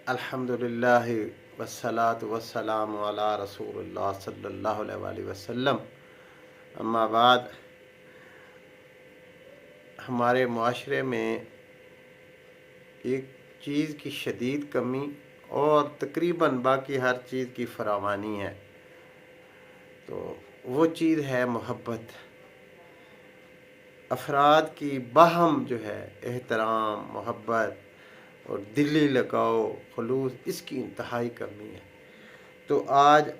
अल्हम्दुलिल्लाह वस्सलातु वस्सलामु अला रसूलिल्लाह सल्लल्लाहु अलैहि वसल्लम। अम्मा बाद, हमारे मुआशरे में एक चीज़ की शदीद कमी और तकरीबन बाकी हर चीज़ की फरावानी है। तो वो चीज़ है मोहब्बत। अफराद की बाहम जो है एहतराम, मोहब्बत और दिली लगाओ, खलूस, इसकी इंतहाई कमी है। तो आज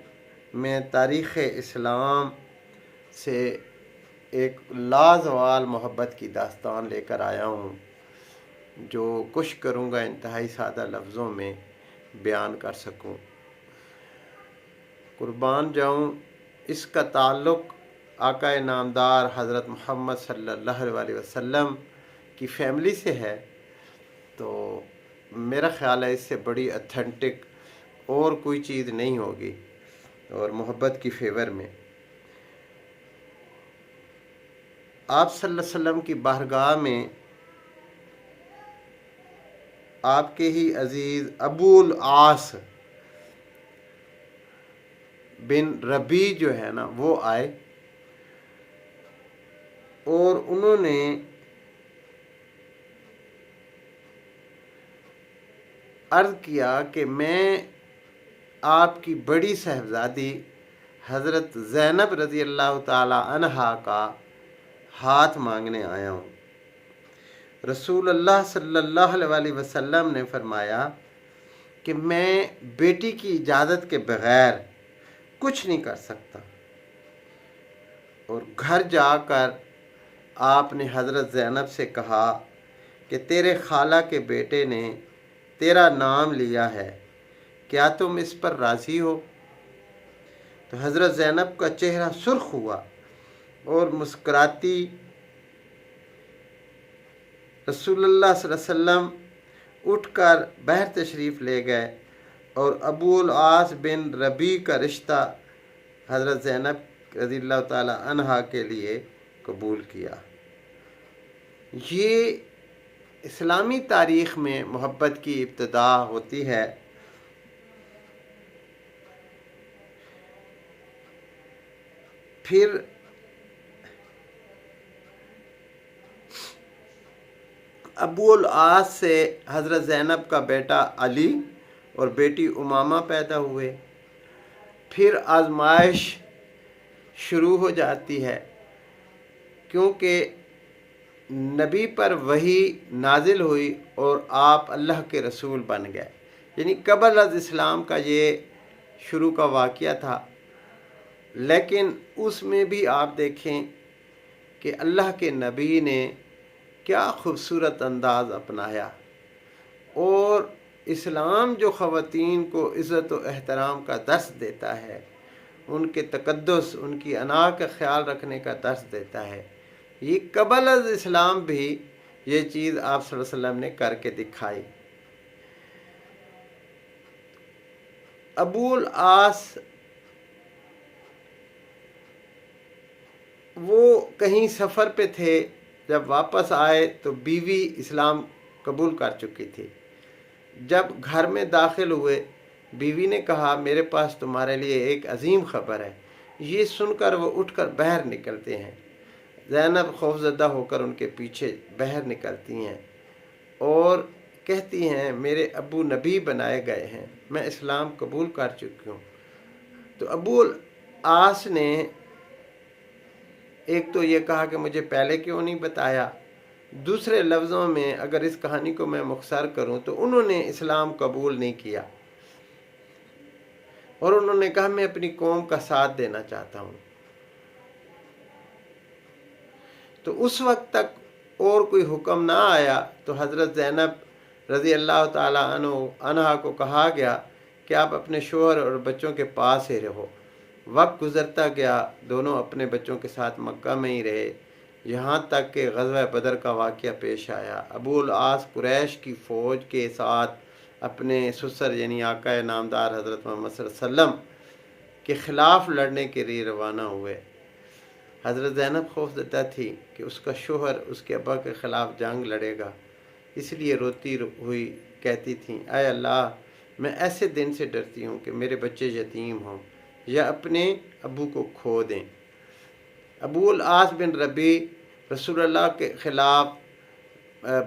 मैं तारीख़ इस्लाम से एक लाजवाल मोहब्बत की दास्तान लेकर आया हूँ, जो कोशिश करूँगा इंतहाई सादा लफ्ज़ों में बयान कर सकूँ। कुर्बान जाऊँ, इसका ताल्लुक़ आका नामदार हज़रत मोहम्मद सल्लल्लाहु अलैहि वसल्लम की फ़ैमिली से है। तो मेरा ख़्याल है इससे बड़ी ऑथेंटिक और कोई चीज़ नहीं होगी। और मोहब्बत की फेवर में आप सल्लल्लाहु अलैहि वसल्लम की बारगाह में आपके ही अजीज़ अबूल आस बिन रबी जो है ना, वो आए और उन्होंने अर्ज़ किया कि मैं आपकी बड़ी साहबजादी हज़रत ज़ैनब रज़ी अल्लाह ताला अन्हा का हाथ मांगने आया हूँ। रसूलुल्लाह सल्लल्लाहु अलैहि वसल्लम ने फरमाया कि मैं बेटी की इजाज़त के बग़ैर कुछ नहीं कर सकता। और घर जाकर आपने हज़रत ज़ैनब से कहा कि तेरे खाला के बेटे ने तेरा नाम लिया है, क्या तुम इस पर राज़ी हो? तो हज़रत ज़ैनब का चेहरा सुर्ख हुआ और मुस्कुराती रसूलुल्लाह सल्लल्लाहु अलैहि वसल्लम उठकर बाहर तशरीफ़ ले गए और अबूल आस बिन रबी का रिश्ता हज़रत ज़ैनब रज़ियल्लाहु ताला अन्हा के लिए कबूल किया। ये इस्लामी तारीख़ में मोहब्बत की इब्तिदा होती है। फिर अबूल आस से हज़रत ज़ैनब का बेटा अली और बेटी उमामा पैदा हुए। फिर आजमाइश शुरू हो जाती है, क्योंकि नबी पर वही नाजिल हुई और आप अल्लाह के रसूल बन गए। यानी कबल अज़ इस्लाम का ये शुरू का वाक़या था। लेकिन उसमें भी आप देखें कि अल्लाह के नबी ने क्या खूबसूरत अंदाज़ अपनाया। और इस्लाम जो ख़वातीन को इज़्ज़त व एहतराम का दर्स देता है, उनके तक़द्दुस, उनकी अना का ख़्याल रखने का दर्स देता है, ये कबल अज़ इस्लाम भी ये चीज़ आप सल्लल्लाहु अलैहि वसल्लम ने करके दिखाई। अबूल आस वो कहीं सफ़र पे थे, जब वापस आए तो बीवी इस्लाम कबूल कर चुकी थी। जब घर में दाखिल हुए, बीवी ने कहा मेरे पास तुम्हारे लिए एक अजीम ख़बर है। ये सुनकर वो उठकर बाहर निकलते हैं। ज़ैनब खौफज़दा होकर उनके पीछे बाहर निकलती हैं और कहती हैं मेरे अबू नबी बनाए गए हैं, मैं इस्लाम कबूल कर चुकी हूँ। तो अबूल आस ने एक तो ये कहा कि मुझे पहले क्यों नहीं बताया। दूसरे लफ्ज़ों में अगर इस कहानी को मैं मुख्तसर करूँ तो उन्होंने इस्लाम कबूल नहीं किया और उन्होंने कहा मैं अपनी कौम का साथ देना चाहता हूँ। तो उस वक्त तक और कोई हुक्म ना आया तो हज़रत ज़ैनब रज़ी अल्लाह ताला अन्हा को कहा गया कि आप अपने शोहर और बच्चों के पास ही रहो। वक्त गुज़रता गया, दोनों अपने बच्चों के साथ मक्का में ही रहे, यहाँ तक कि ग़ज़वा बदर का वाक़या पेश आया। अबूल आस कुरैश की फ़ौज के साथ अपने ससुर यानी आका नामदार हज़रत मोहम्मद सल्लल्लाहु अलैहि वसल्लम के ख़िलाफ़ लड़ने के लिए रवाना हुए। हज़रत ज़ैनब खौफज़दा थी कि उसका शोहर उसके अब्बा के ख़िलाफ़ जंग लड़ेगा, इसलिए रोती हुई कहती थी, ऐ अल्लाह, میں ایسے دن سے ڈرتی ہوں کہ میرے بچے یتیم ہوں یا اپنے ابو کو کھو دیں۔ ابو العاص بن ربی رسول اللہ کے خلاف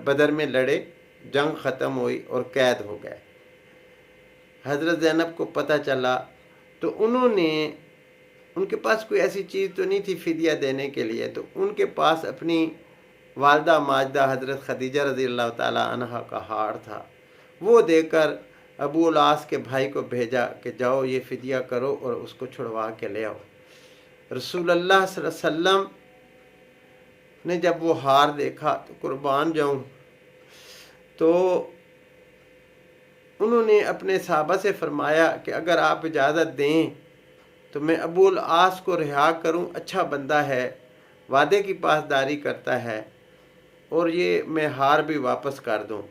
بدر میں لڑے، جنگ ختم ہوئی اور قید ہو گئے۔ حضرت زینب کو پتہ چلا تو ان کے پاس کوئی ایسی چیز تو نہیں تھی فدیہ دینے کے لیے، تو ان کے پاس اپنی والدہ ماجدہ حضرت خدیجہ رضی اللہ تعالی عنہ کا ہار تھا، وہ دے کر ابو العاص کے بھائی کو بھیجا کہ جاؤ یہ فدیہ کرو اور اس کو چھڑوا کے لے آؤ۔ رسول اللہ صلی اللہ علیہ وسلم نے جب وہ ہار دیکھا تو قربان جاؤں، تو انہوں نے اپنے صحابہ سے فرمایا کہ اگر آپ اجازت دیں تو میں ابو العاص کو رہا کروں، اچھا بندہ ہے، وعدے کی پاسداری کرتا ہے، اور یہ میں ہار بھی واپس کر دوں۔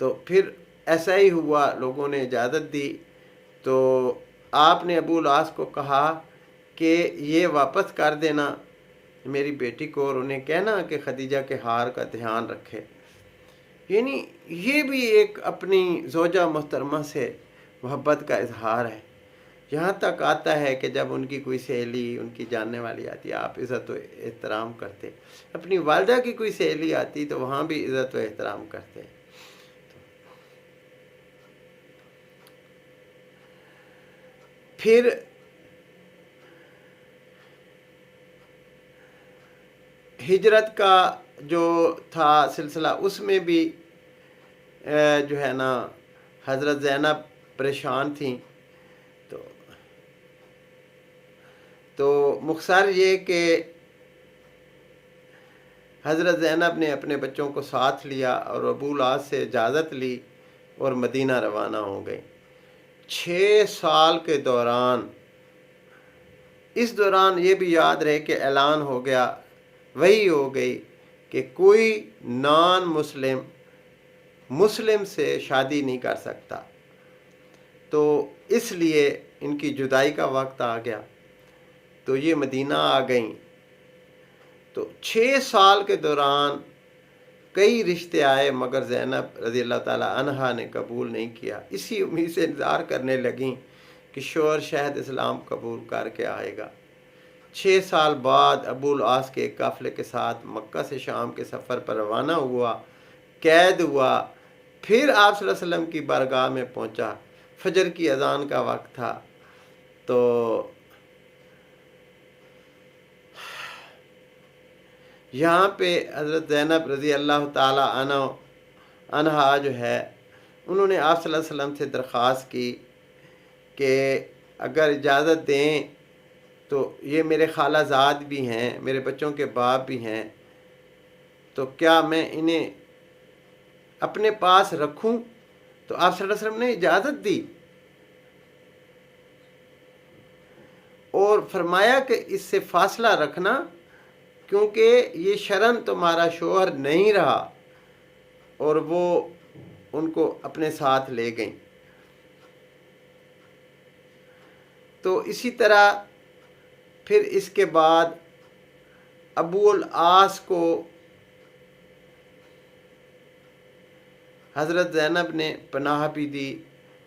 تو پھر ایسا ہی ہوا، لوگوں نے اجازت دی، تو آپ نے ابو العاص کو کہا کہ یہ واپس کر دینا میری بیٹی کو، اور انہیں کہنا کہ خدیجہ کے ہار کا دھیان رکھے۔ یعنی یہ بھی ایک اپنی زوجہ محترمہ سے محبت کا اظہار ہے۔ یہاں تک آتا ہے کہ جب ان کی کوئی سہیلی، ان کی جاننے والی آتی، آپ عزت و احترام کرتے، اپنی والدہ کی کوئی سہیلی آتی تو وہاں بھی عزت و احترام کرتے۔ پھر ہجرت کا جو تھا سلسلہ، اس میں بھی جو ہے نا حضرت زینب پریشان تھیں۔ تو مختصر یہ کہ حضرت زینب نے اپنے بچوں کو ساتھ لیا اور ابو العاص سے اجازت لی اور مدینہ روانہ ہو گئی۔ 6 سال کے دوران، اس دوران یہ بھی یاد رہے کہ اعلان ہو گیا، وہی ہو گئی کہ کوئی نان مسلم سے شادی نہیں کر سکتا، تو اس لیے ان کی جدائی کا وقت آ گیا، تو یہ مدینہ آ گئیں۔ تو 6 سال کے دوران کئی رشتے آئے، مگر زینب رضی اللہ تعالی عنہا نے قبول نہیں کیا۔ اسی امید سے انتظار کرنے لگیں کہ شوہر شہد اسلام قبول کر کے آئے گا۔ 6 سال بعد ابو العاص کے ایک قافلے کے ساتھ مکہ سے شام کے سفر پر روانہ ہوا، قید ہوا، پھر آپ صلی اللہ علیہ وسلم کی بارگاہ میں پہنچا۔ فجر کی اذان کا وقت تھا، تو یہاں پہ حضرت زینب رضی اللہ تعالی عنہا جو ہے، انہوں نے آپ صلی اللہ علیہ وسلم سے درخواست کی کہ اگر اجازت دیں تو یہ میرے خالہ زاد بھی ہیں، میرے بچوں کے باپ بھی ہیں، تو کیا میں انہیں اپنے پاس رکھوں؟ تو آپ صلی اللہ علیہ وسلم نے اجازت دی اور فرمایا کہ اس سے فاصلہ رکھنا، کیونکہ یہ شرن تمہارا شوہر نہیں رہا، اور وہ ان کو اپنے ساتھ لے گئیں۔ تو اسی طرح پھر اس کے بعد ابو العاص کو حضرت زینب نے پناہ بھی دی۔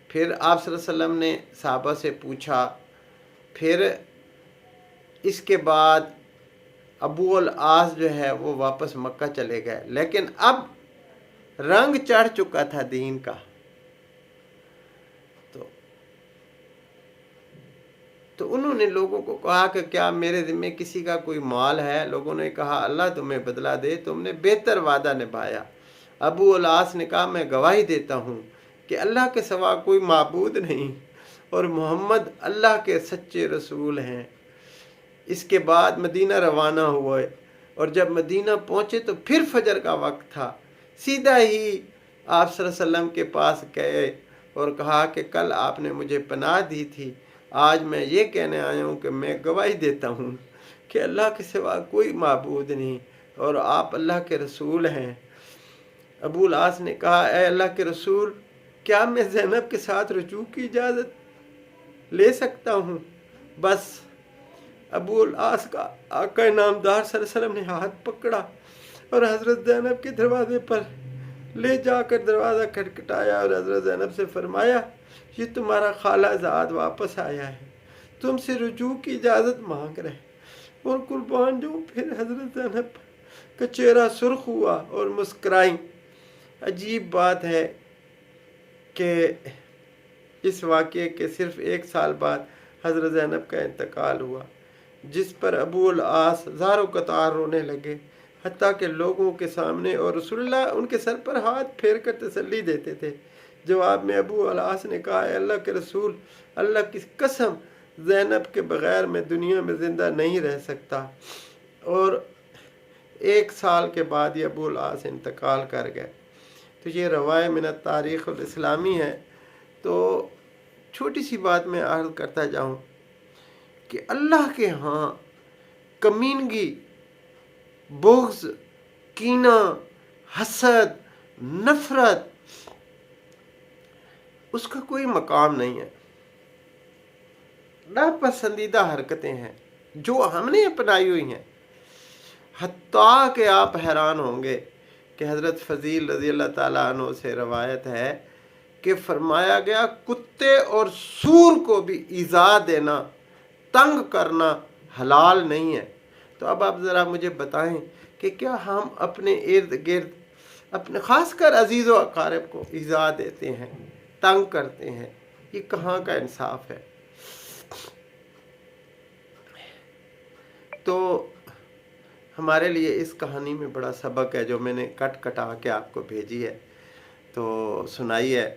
پھر آپ صلی اللہ علیہ وسلم نے صحابہ سے پوچھا، پھر اس کے بعد ابو العاص جو ہے وہ واپس مکہ چلے گئے، لیکن اب رنگ چڑھ چکا تھا دین کا۔ تو انہوں نے لوگوں کو کہا کہ کیا میرے ذمہ کسی کا کوئی مال ہے؟ لوگوں نے کہا اللہ تمہیں بدلہ دے، تم نے بہتر وعدہ نبھایا۔ ابو العاص نے کہا میں گواہی دیتا ہوں کہ اللہ کے سوا کوئی معبود نہیں اور محمد اللہ کے سچے رسول ہیں۔ اس کے بعد مدینہ روانہ ہوئے، اور جب مدینہ پہنچے تو پھر فجر کا وقت تھا، سیدھا ہی آپ صلی اللہ علیہ وسلم کے پاس گئے اور کہا کہ کل آپ نے مجھے پناہ دی تھی، آج میں یہ کہنے آیا ہوں کہ میں گواہی دیتا ہوں کہ اللہ کے سوا کوئی معبود نہیں اور آپ اللہ کے رسول ہیں۔ ابو العاص نے کہا اے اللہ کے رسول، کیا میں زینب کے ساتھ رجوع کی اجازت لے سکتا ہوں؟ بس ابو العاص کا آقا نامدار صلی اللہ علیہ وسلم نے ہاتھ پکڑا اور حضرت زینب کے دروازے پر ले जाकर दरवाज़ा खटखटाया और हज़रत ज़ैनब से फरमाया, ये तुम्हारा खालाजाद वापस आया है, तुमसे रुजू की इजाज़त मांग रहे। और कुर्बान जाऊँ, फिर हज़रत ज़ैनब का चेहरा सुर्ख हुआ और मुस्कराई। अजीब बात है कि इस वाक़ये के सिर्फ़ 1 साल बाद हज़रत ज़ैनब का इंतकाल हुआ, जिस पर अबू अल आस ज़ारो कतार रोने लगे, हत्ता कि लोगों के सामने, और रसूलुल्लाह उनके सर पर हाथ फेर कर तसल्ली देते थे। जवाब में अबू अल आस ने कहा, अल्लाह के रसूल, अल्लाह की कसम, ज़ैनब के बग़ैर मैं दुनिया में ज़िंदा नहीं रह सकता। और 1 साल के बाद ये अबू अल आस इंतकाल कर गए। तो ये रवाए मिनत तारीख़ अल इस्लामी है। तो छोटी सी बात मैं अर्ज़ करता जाऊँ कि अल्लाह के यहाँ कमीनगी, बुग़्ज़, कीना, हसद, नफ़रत, उसका कोई मकाम नहीं है। नापसंदीदा हरकतें हैं जो हमने अपनाई हुई हैं। हत्ता कि आप हैरान होंगे कि हज़रत फ़ज़ील रज़ी अल्लाह ताला अन्हु से रवायत है कि फरमाया गया, कुत्ते और सूर को भी ईज़ा देना, तंग करना हलाल नहीं है। तो अब आप ज़रा मुझे बताएं कि क्या हम अपने इर्द गिर्द अपने ख़ासकर अजीज़ व अक़ारिब को ईज़ा देते हैं, तंग करते हैं? ये कहाँ का इंसाफ है? तो हमारे लिए इस कहानी में बड़ा सबक है जो मैंने कट कटा के आपको भेजी है, तो सुनाई है।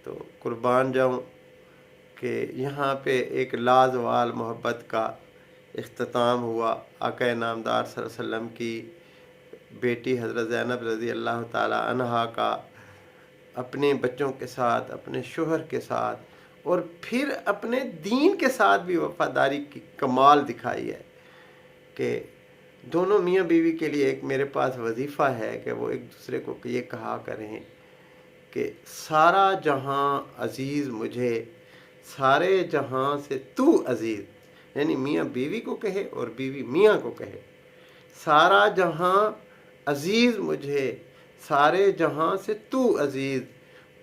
तो कुर्बान जाऊँ कि यहाँ पे एक लाजवाल मोहब्बत का इख्तिताम हुआ। आका नामदार सल्लल्लाहु अलैहि वसल्लम की बेटी हज़रत ज़ैनब रज़ी अल्लाह ताला अन्हा का अपने बच्चों के साथ, अपने शोहर के साथ और फिर अपने दीन के साथ भी वफ़ादारी की कमाल दिखाई है कि दोनों मियाँ बीवी के लिए एक मेरे पास वजीफ़ा है कि वो एक दूसरे को ये कहा करें कि सारा जहां अजीज़ मुझे, सारे जहां से तू अजीज़, यानी मियाँ बीवी को कहे और बीवी मियाँ को कहे, सारा जहां अजीज़ मुझे, सारे जहां से तू अजीज़,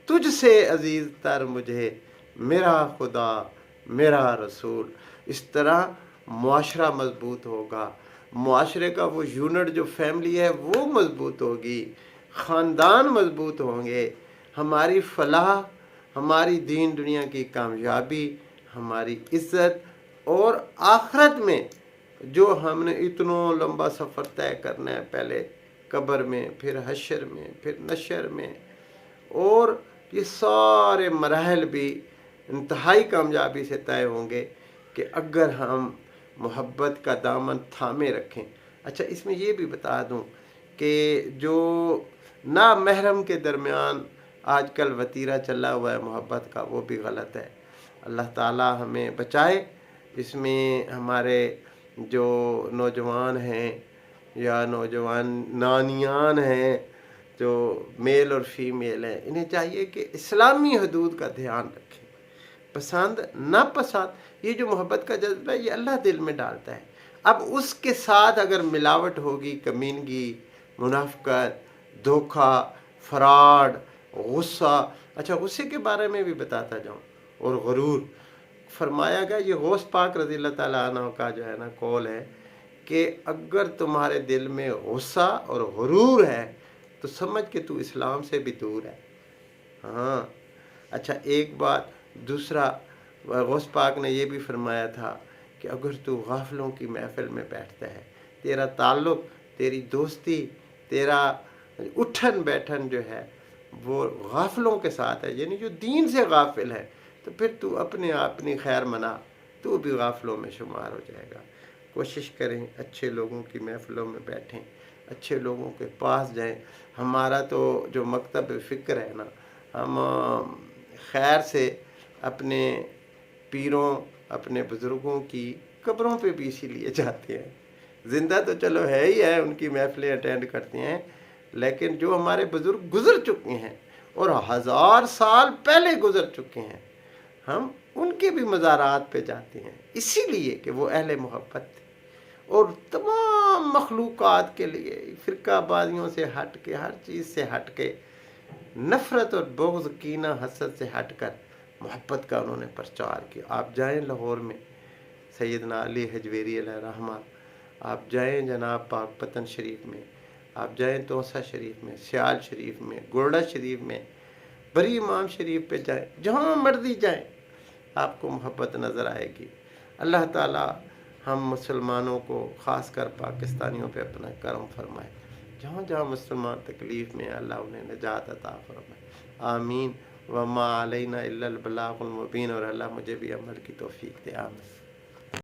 तुझसे अजीज़ तर मुझे, मेरा खुदा मेरा रसूल। इस तरह मुआशरा मजबूत होगा, मुआशरे का वो यूनिट जो फैमिली है वो मजबूत होगी, ख़ानदान मजबूत होंगे, हमारी फलाह, हमारी दीन दुनिया की कामयाबी, हमारी इज़्ज़त और आखिरत में जो हमने इतना लंबा सफ़र तय करना है, पहले कब्र में, फिर हशर में, फिर नशर में, और ये सारे मराहल भी इंतहाई कामयाबी से तय होंगे कि अगर हम मोहब्बत का दामन थामे रखें। अच्छा, इसमें ये भी बता दूं कि जो ना महरम के दरमियान आजकल वतीरा चला हुआ है मोहब्बत का, वो भी गलत है। अल्लाह ताला हमें बचाए। इसमें हमारे जो नौजवान हैं या नौजवान नानियान हैं, जो मेल और फीमेल हैं, इन्हें चाहिए कि इस्लामी हदूद का ध्यान रखें। पसंद नापसंद, ये जो मोहब्बत का जज्बा है ये अल्लाह दिल में डालता है। अब उसके साथ अगर मिलावट होगी, कमीनगी, मुनाफिकत, धोखा, फराड, गुस्सा, अच्छा गुस्से के बारे में भी बताता जाऊँ, और गुरूर, फरमाया गया, ये गौस पाक रज़ी अल्लाह ताला अन्हु का जो है ना कौल है कि अगर तुम्हारे दिल में गुस्सा और गुरूर है तो समझ के तू इस्लाम से भी दूर है। हाँ, अच्छा एक बात। दूसरा, गौस पाक ने यह भी फरमाया था कि अगर तू गाफिलों की महफिल में बैठता है, तेरा ताल्लुक़, तेरी दोस्ती, तेरा उठन बैठन जो है वो गाफिलों के साथ है, यानी जो दीन से गाफिल है, तो फिर तू अपने अपनी खैर मना, तू भी गाफिलों में शुमार हो जाएगा। कोशिश करें अच्छे लोगों की महफिलों में बैठें, अच्छे लोगों के पास जाएं। हमारा तो जो मकतब फ़िक्र है ना, हम खैर से अपने पीरों, अपने बुज़ुर्गों की कब्रों पे भी इसीलिए जाते हैं। ज़िंदा तो चलो है ही है, उनकी महफिलें अटेंड करते हैं, लेकिन जो हमारे बुज़ुर्ग गुज़र चुके हैं और 1000 साल पहले गुज़र चुके हैं, हम उनके भी मज़ारात पे जाते हैं, इसीलिए कि वो अहले मोहब्बत थे। और तमाम मखलूक़ात के लिए फ़िरकाबाजियों से हट के, हर चीज़ से हट के نفرت اور بغض کینہ حسد سے ہٹ کر محبت کا انہوں نے پرچار کیا. آپ جائیں لاہور میں سیدنا علی حجویری علیہ رحمہ، آپ جائیں جناب پاک پتن شریف میں، آپ جائیں توسہ شریف میں، سیال شریف میں، گولڈا شریف میں، بری امام شریف پہ جائیں، جہاں مرضی جائیں آپ کو محبت نظر آئے گی. اللہ تعالی ہم مسلمانوں کو خاص کر پاکستانیوں پہ اپنا کرم فرمائے. جہاں جہاں مسلمان تکلیف میں اللہ انہیں نجات عطا فرمائے. آمین. وما علینا الا البلاغ المبین. اور اللہ مجھے بھی عمل کی توفیق دے. آمین.